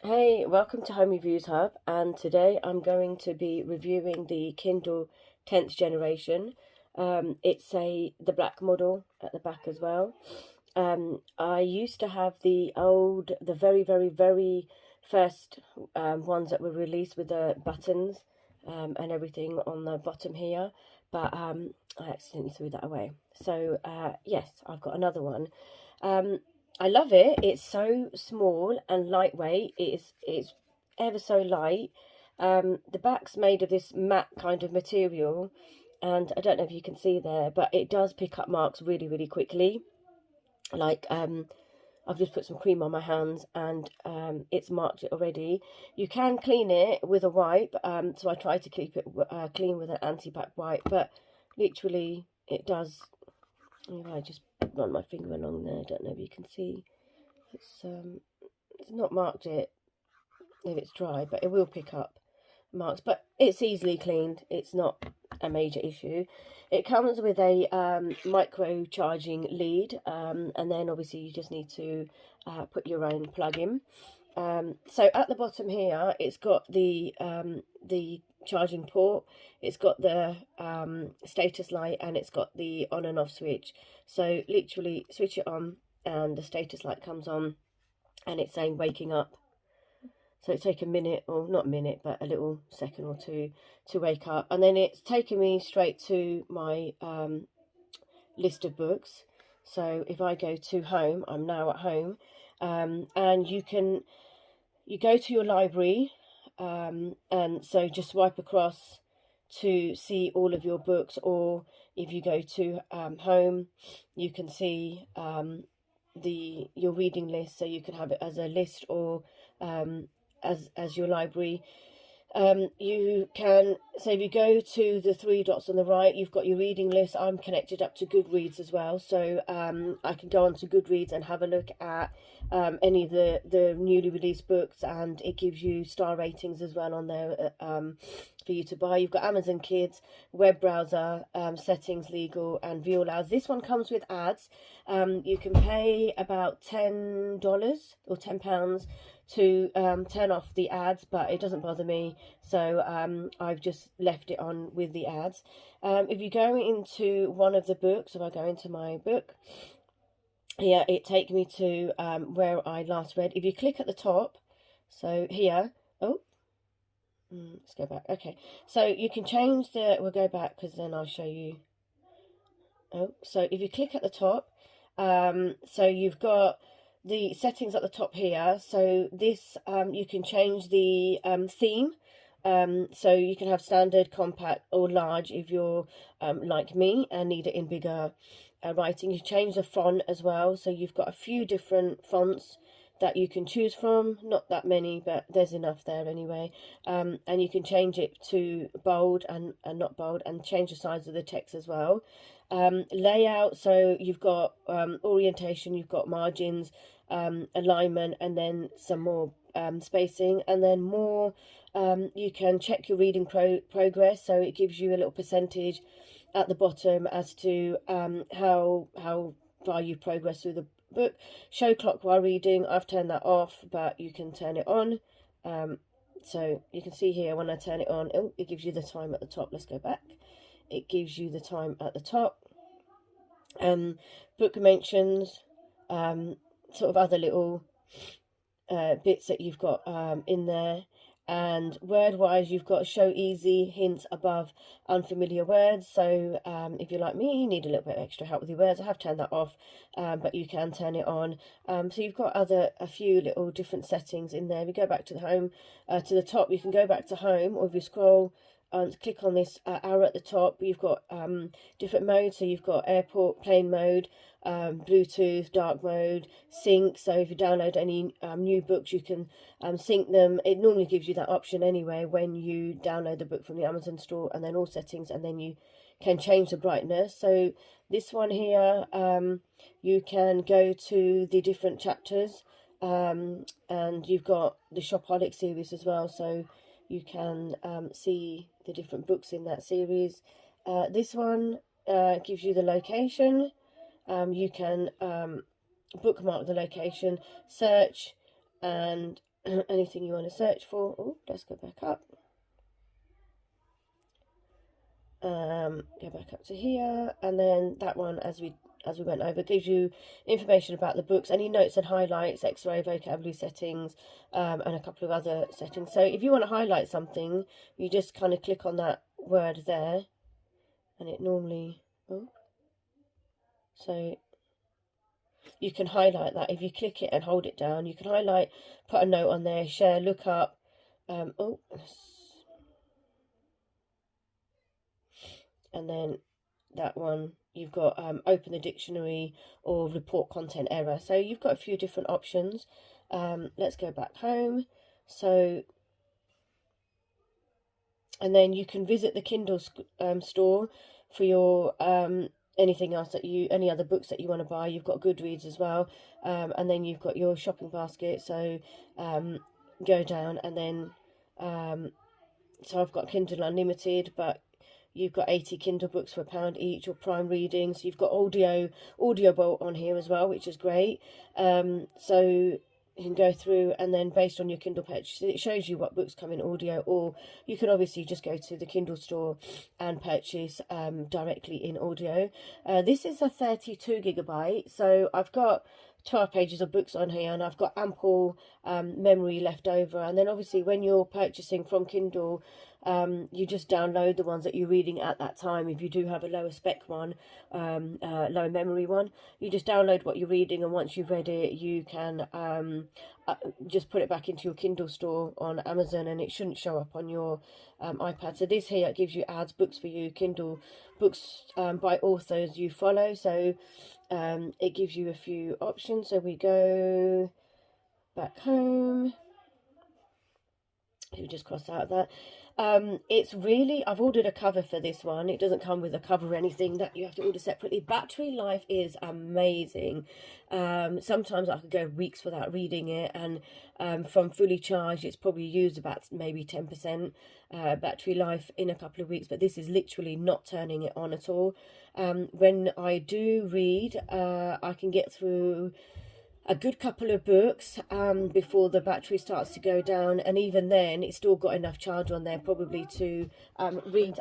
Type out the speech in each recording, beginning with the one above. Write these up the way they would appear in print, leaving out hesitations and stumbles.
Hey, welcome to Home Reviews Hub, and today I'm going to be reviewing the Kindle 10th generation. It's the black model at the back as well. I used to have the very, very, very first ones that were released with the buttons and everything on the bottom here, but I accidentally threw that away. So yes, I've got another one. Um, I love it. It's so small and lightweight. It's ever so light. The back's made of this matte kind of material, and I don't know if you can see there, but it does pick up marks really, really quickly. Like I've just put some cream on my hands, and it's marked it already. You can clean it with a wipe, so I try to keep it clean with an anti-bac wipe, but literally it does. If I just run my finger along there, I don't know if you can see. It's not marked it if it's dry, but it will pick up marks. But it's easily cleaned. It's not a major issue. It comes with a micro charging lead, and then obviously you just need to put your own plug in. So at the bottom here, it's got the charging port, it's got the status light, and it's got the on and off switch. So literally switch it on and the status light comes on, and it's saying waking up. So it take a minute, or not a minute, but a little second or two to wake up, and then it's taken me straight to my list of books. So if I go to home, I'm now at home, and you go to your library, and so just swipe across to see all of your books, or if you go to home, you can see your reading list, so you can have it as a list or as your library. You can, so if you go to the three dots on the right, you've got your reading list. I'm connected up to Goodreads as well, so I can go on to Goodreads and have a look at any of the newly released books, and it gives you star ratings as well on there for you to buy. You've got Amazon Kids, web browser, settings, legal, and view allows. This one comes with ads. You can pay about $10 or £10 to turn off the ads, but it doesn't bother me, so I've just left it on with the ads. If you go into one of the books, if I go into my book here, it takes me to where I last read. If you click at the top, so here, oh, let's go back. Okay, so you can change we'll go back because then I'll show you. Oh, so if you click at the top, so you've got the settings at the top here. So this, you can change the theme. So you can have standard, compact, or large if you're like me and need it in bigger writing. You change the font as well. So you've got a few different fonts that you can choose from. Not that many, but there's enough there anyway. And you can change it to bold and not bold, and change the size of the text as well. Layout, so you've got orientation, you've got margins, alignment, and then some more spacing, and then more. You can check your reading progress, so it gives you a little percentage at the bottom as to how far you progress through the book. Show clock while reading, I've turned that off, but you can turn it on. So you can see here when I turn it on, oh, it gives you the time at the top. Let's go back. It gives you the time at the top. Book mentions, sort of other little bits that you've got in there. And word wise, you've got show easy hints above unfamiliar words. So if you're like me, you need a little bit of extra help with your words, I have turned that off, but you can turn it on. So you've got a few little different settings in there. We go back to the home, to the top, you can go back to home, or if you scroll, click on this arrow at the top, you've got different modes. So you've got airport, plane mode, Bluetooth, dark mode, sync. So if you download any new books, you can sync them. It normally gives you that option anyway when you download the book from the Amazon store, and then all settings, and then you can change the brightness. So this one here, you can go to the different chapters, and you've got the Shopaholic series as well, so you can see the different books in that series. This one gives you the location. You can bookmark the location, search, and anything you want to search for. Oh, let's go back up. Go back up to here, and then that one, as we went over, gives you information about the books, any notes and highlights, X-ray, vocabulary settings, and a couple of other settings. So if you want to highlight something, you just kind of click on that word there, and it normally, oh, so you can highlight that. If you click it and hold it down, you can highlight, put a note on there, share, look up, oh, and then that one you've got open the dictionary or report content error. So you've got a few different options. Let's go back home. So, and then you can visit the Kindle store for your anything else that any other books that you want to buy. You've got Goodreads as well, and then you've got your shopping basket. So go down, and then so I've got Kindle Unlimited, but you've got 80 Kindle books for £1 each, or Prime Reading. So you've got Audible on here as well, which is great. So you can go through, and then based on your Kindle purchase, it shows you what books come in audio, or you can obviously just go to the Kindle store and purchase directly in audio. This is a 32GB, so I've got 12 pages of books on here, and I've got ample memory left over. And then obviously when you're purchasing from Kindle, you just download the ones that you're reading at that time. If you do have a lower spec one, lower memory one, you just download what you're reading, and once you've read it, you can just put it back into your Kindle store on Amazon, and it shouldn't show up on your iPad. So this here, it gives you ads, books for you, Kindle books by authors you follow. So it gives you a few options. So we go back home. You just cross out that. It's really, I've ordered a cover for this one. It doesn't come with a cover or anything, that you have to order separately. Battery life is amazing. Sometimes I could go weeks without reading it, and from fully charged, it's probably used about maybe 10% battery life in a couple of weeks, but this is literally not turning it on at all. When I do read, I can get through a good couple of books before the battery starts to go down, and even then it's still got enough charge on there probably to read.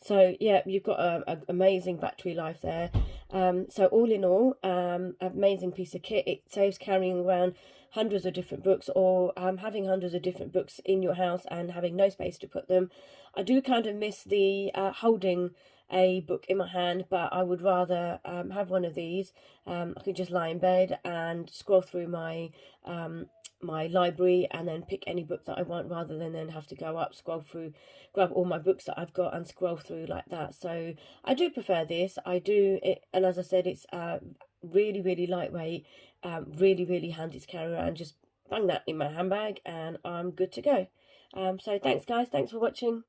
So yeah, you've got an amazing battery life there. So all in all, amazing piece of kit. It saves carrying around hundreds of different books, or having hundreds of different books in your house and having no space to put them. I do kind of miss the holding a book in my hand, but I would rather have one of these. I can just lie in bed and scroll through my my library and then pick any book that I want, rather than then have to go up, scroll through, grab all my books that I've got and scroll through like that. So I do prefer this. I do it, and as I said, it's really lightweight, really handy to carry around. Just bang that in my handbag and I'm good to go. So thanks guys, thanks for watching.